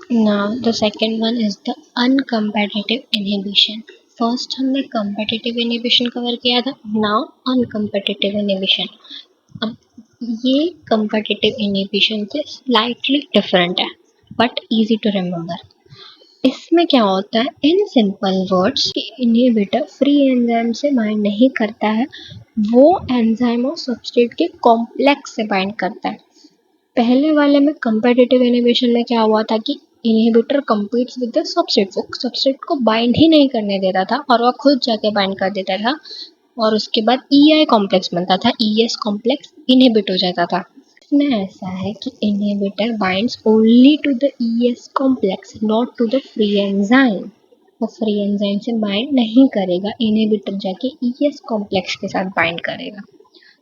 Now the second one is the uncompetitive inhibition. First हमने competitive inhibition cover किया था, now uncompetitive inhibition. अब ये competitive inhibition से slightly different है but easy to remember. इसमें क्या होता है, in simple words inhibitor free enzyme से बाइंड नहीं करता है, वो एंजाइम और सबस्ट्रेट के कॉम्प्लेक्स से बाइंड करता है। पहले वाले में कंपेटिटिव इनहिबिशन में क्या हुआ था कि inhibitor competes with the substrate, वो सबस्ट्रेट को बाइंड ही नहीं करने देता था और वो खुद जाके बाइंड कर देता था और उसके बाद EI कॉम्प्लेक्स बनता था, ES कॉम्प्लेक्स इनहिबिट हो जाता था। इसमें ऐसा है कि inhibitor binds only to the ES complex not to the free enzyme. वो फ्री एंजाइम से बाइंड नहीं करेगा, इनहिबिटर जाके ES कॉम्प्लेक्स के साथ बाइंड करेगा,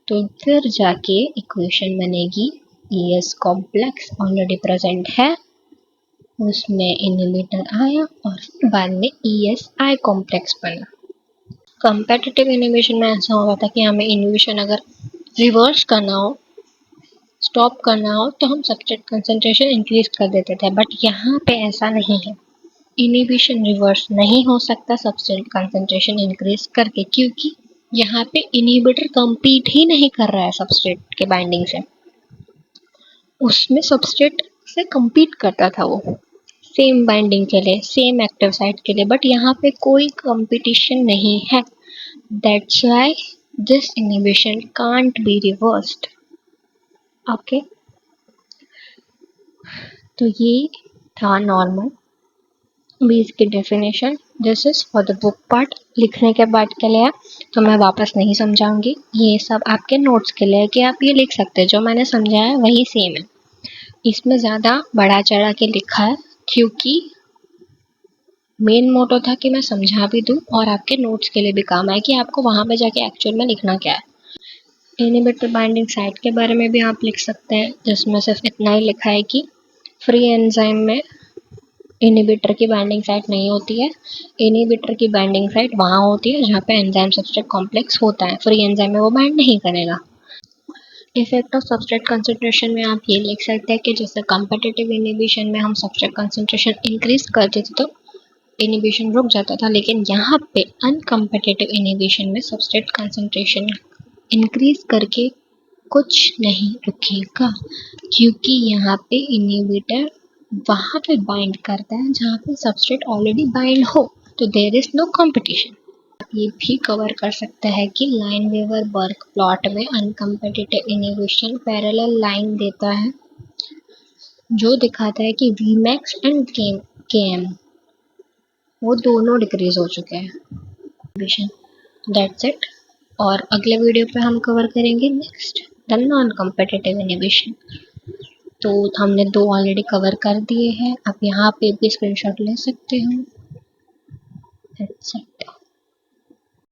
तो फिर जाके इक्वेशन बनेगी ES कॉम्प्लेक्स ऑलरेडी प्रेजेंट है, उसमें इनहिबिटर आया और बाद में ESI कॉम्प्लेक्स बना। कंपेटिटिव इनहिबिशन में ऐसा होता था कि हमें इनहिबिशन अगर रिवर्स करना हो, स्टॉप करना हो, तो हम सबस्ट्रेट कंसंट्रेशन इंक्रीज कर देते थे, बट यहाँ पे ऐसा नहीं है। इनहिबिशन रिवर्स नहीं हो सकता सबस्ट्रेट कंसंट्रेशन इंक्रीज करके, क्योंकि यहाँ पे इनहिबिटर कंपीट ही नहीं कर रहा है सबस्ट्रेट के बाइंडिंग से, उसमें सबस्ट्रेट से कंपीट करता था वो सेम बाइंडिंग के लिए, सेम एक्टिव साइट के लिए, बट यहाँ पे कोई कंपटीशन नहीं है। That's why this inhibition can't be reversed. Okay, तो ये था नॉर्मल बेस की definition. This is for the book part, लिखने के बाद के लिए तो मैं वापस नहीं समझाऊंगी, ये सब आपके नोट्स के लिए कि आप ये लिख सकते हैं, जो मैंने समझाया वही सेम है। इसमें ज़्यादा बढ़ा चढ़ा के लिखा है क्योंकि मेन मोटो था कि मैं समझा भी दूँ और आपके नोट्स के लिए भी काम आए कि आपको वहाँ पे जाके एक्चुअल में लिखना क्या है। इनहिबिटर बाइंडिंग साइट के बारे में भी आप लिख सकते हैं, जिसमें सिर्फ इतना ही लिखा है कि फ्री एंजाइम में इनहिबिटर की बाइंडिंग साइट नहीं होती है, इनहिबिटर की बाइंडिंग साइट वहाँ होती है जहाँ पे एंजाइम सबस्ट्रेट कॉम्प्लेक्स होता है, फ्री एंजाइम में वो बाइंड नहीं करेगा। इफेक्ट ऑफ सबस्ट्रेट कंसंट्रेशन में आप ये लिख सकते हैं कि जैसे कंपेटिटिव इनहिबिशन में हम सबस्ट्रेट कंसंट्रेशन इंक्रीज करते थे तो इनहिबिशन रुक जाता था, लेकिन यहाँ पे अनकम्पिटिटिव इनहिबिशन में सबस्ट्रेट कंसंट्रेशन इंक्रीज करके कुछ नहीं रुकेगा, क्योंकि यहाँ पे इनहिबिटर वहाँ पे बाइंड करता है जहाँ पे सबस्ट्रेट ऑलरेडी बाइंड हो, तो देयर इज नो कंपटीशन। आप ये भी कवर कर सकते हैं कि लाइनवेवर-बर्क प्लॉट में अनकम्पिटिटिव इनहिबिशन पैरेलल लाइन देता है जो दिखाता है कि Vmax एंड Km वो दोनों डिक्रीज हो चुके हैं। दैट्स इट, और अगले वीडियो पे हम कवर करेंगे next the non competitive inhibition. तो हमने 2 ऑलरेडी कवर कर दिए हैं, आप यहाँ पे भी स्क्रीनशॉट ले सकते हो। That's it.